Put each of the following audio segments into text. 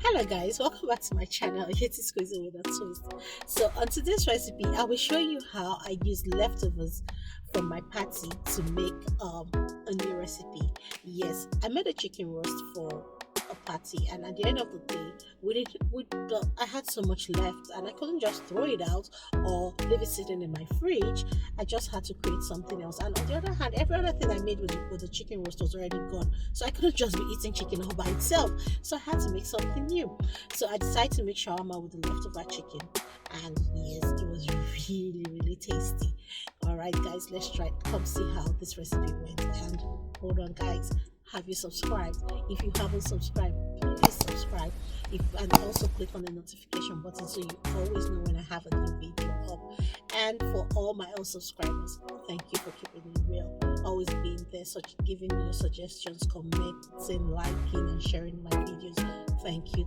Hello guys, welcome back to my channel. It is Squeezing with a Twist. So on today's recipe, I will show you how I use leftovers from my party to make a new recipe. Yes, I made a chicken roast for a party, and at the end of the day, I had so much left, and I couldn't just throw it out or leave it sitting in my fridge. I just had to create something else. And on the other hand, every other thing I made with the chicken roast was already gone, so I couldn't just be eating chicken all by itself. So I had to make something new. So I decided to make shawarma with the leftover chicken, and yes, it was really tasty. All right, guys, let's try. Come see how this recipe went. And hold on, guys. Have you subscribed? If you haven't subscribed, please subscribe. And also click on the notification button so you always know when I have a new video up. And for all my old subscribers, thank you for keeping it real. Always being there, giving me your suggestions, commenting, liking, and sharing my videos. Thank you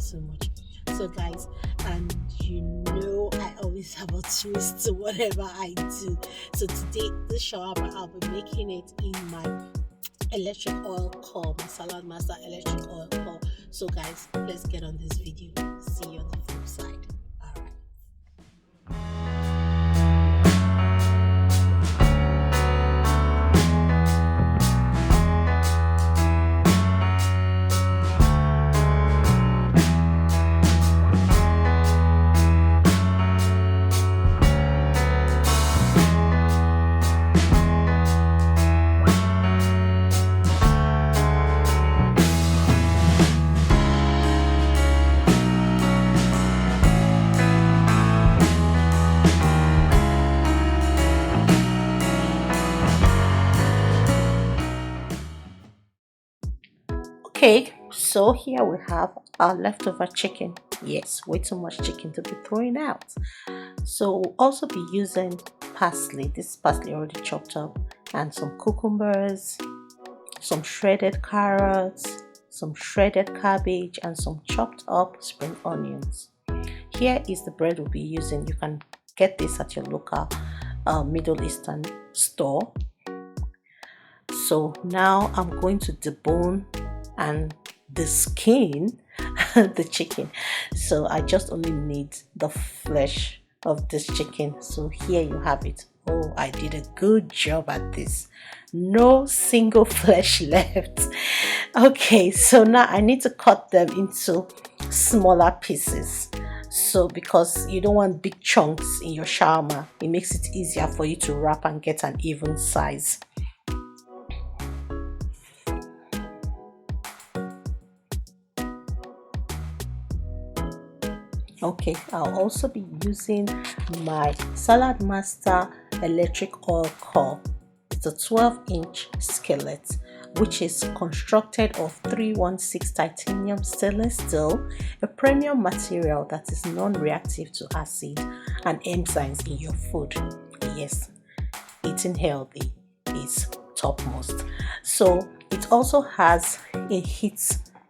so much. So guys, and you know I always have a twist to whatever I do. So today, this shawarma, I'll be making it in my electric oil core, my Saladmaster electric oil core. So guys, let's get on this video. See you on the flip side. All right. Okay, so here we have our leftover chicken. Yes, way too much chicken to be throwing out. So we'll also be using parsley. This is parsley already chopped up, and some cucumbers, some shredded carrots, some shredded cabbage, and some chopped up spring onions. Here is the bread we'll be using. You can get this at your local Middle Eastern store. So now I'm going to debone and the skin the chicken. So I just only need the flesh of this chicken. So here you have it. Oh, I did a good job at this. No single flesh left. Okay, so now I need to cut them into smaller pieces. So because you don't want big chunks in your shawarma, it makes it easier for you to wrap and get an even size. Okay, I'll also be using my Saladmaster electric oil core. It's a 12-inch skillet which is constructed of 316 titanium stainless steel, a premium material that is non-reactive to acid and enzymes in your food. Yes, eating healthy is topmost. So it also has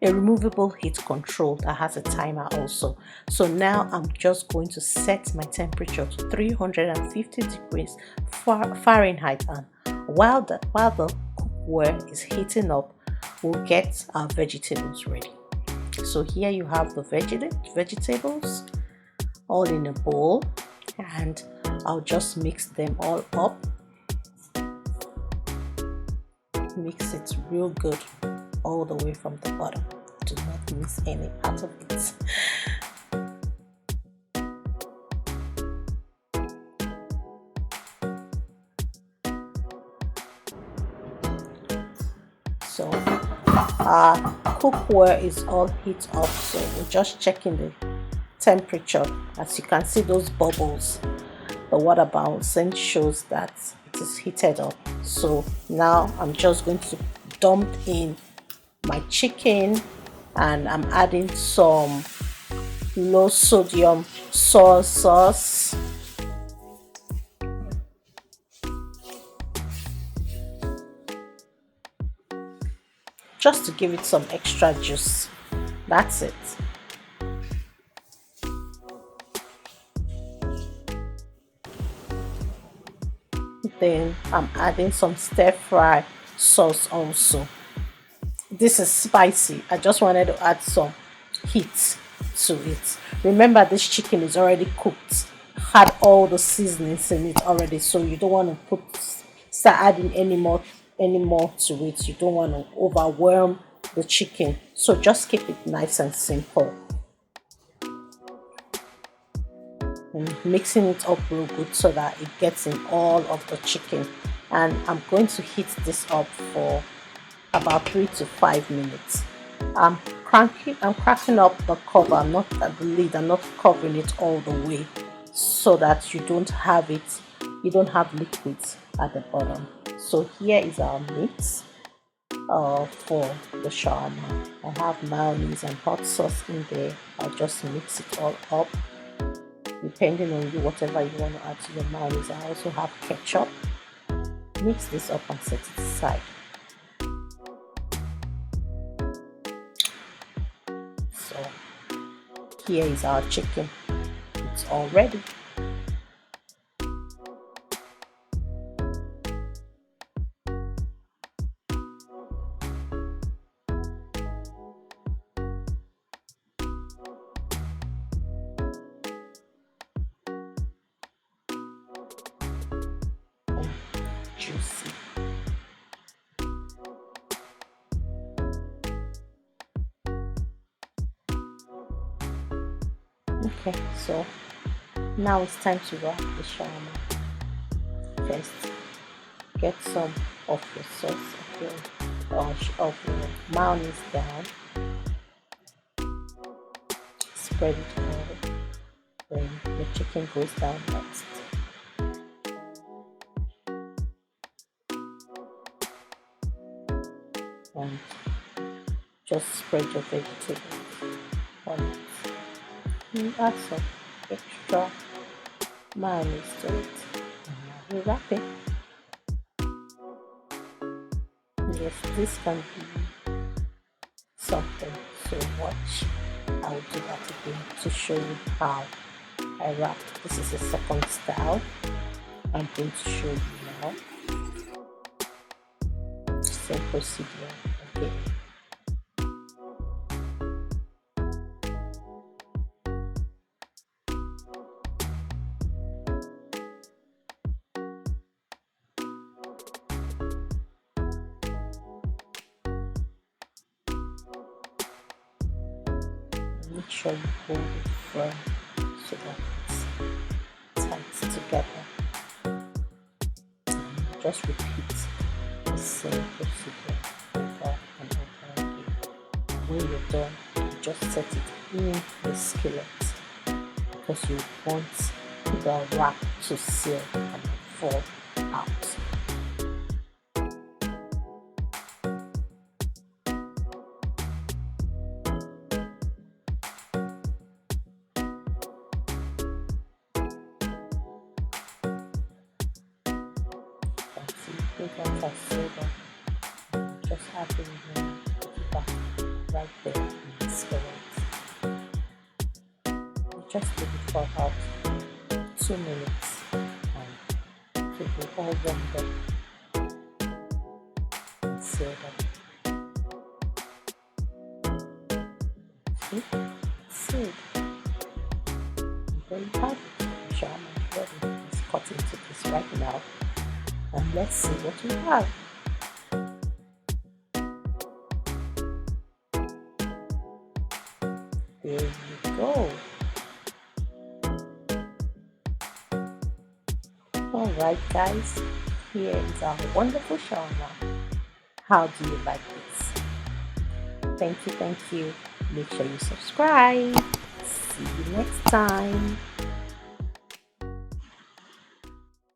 a removable heat control that has a timer also. So now I'm just going to set my temperature to 350 degrees Fahrenheit, and while the cookware is heating up, we'll get our vegetables ready. So here you have the vegetables all in a bowl, and I'll just mix them all up. Mix it real good all the way from the bottom. Do not miss any part of it. So our cookware is all heat up, so we're just checking the temperature. As you can see, those bubbles, the water bouncing shows that it is heated up. So now I'm just going to dump in my chicken, and I'm adding some low sodium soy sauce, just to give it some extra juice. That's it. Then I'm adding some stir fry sauce also. This is spicy. I just wanted to add some heat to it. Remember, this chicken is already cooked, had all the seasonings in it already, so you don't want to start adding any more to it. You don't want to overwhelm the chicken, so just keep it nice and simple. And mixing it up real good so that it gets in all of the chicken. And I'm going to heat this up for about 3 to 5 minutes. I'm cracking up the cover, not at the lid. I'm not covering it all the way so that you don't have liquids at the bottom. So here is our mix for the shawarma. I have mayonnaise and hot sauce in there. I'll just mix it all up depending on you, whatever you want to add to your mayonnaise. I also have ketchup. Mix this up and set it aside. So here is our chicken. It's all ready. Juicy. Okay, so now it's time to wrap the shawarma. First, get some of your sauce of your mayonnaise down. Spread it all. Then the chicken goes down next. And just spread your vegetables on it. You add some extra mayonnaise to it. And now you wrap it. Yes, this can be something. So watch. I will do that again to show you how I wrap. This is a second style. I'm going to show you now. Same procedure again. Make sure you hold it firm so that it's tight together. Just repeat the same procedure over and over again. When you're done, you just set it in the skillet because you want the wrap to seal and fall out. Once I seal them, just have them back right there in the skillet. You just leave it for about 2 minutes and it will all warmed up and seal them. See? Sealed. And there you have it. Shawarma is ready. Let's cut into this right now. And let's see what we have. There you go. Alright guys, here is our wonderful shawarma. How do you like this? Thank you. Make sure you subscribe. See you next time.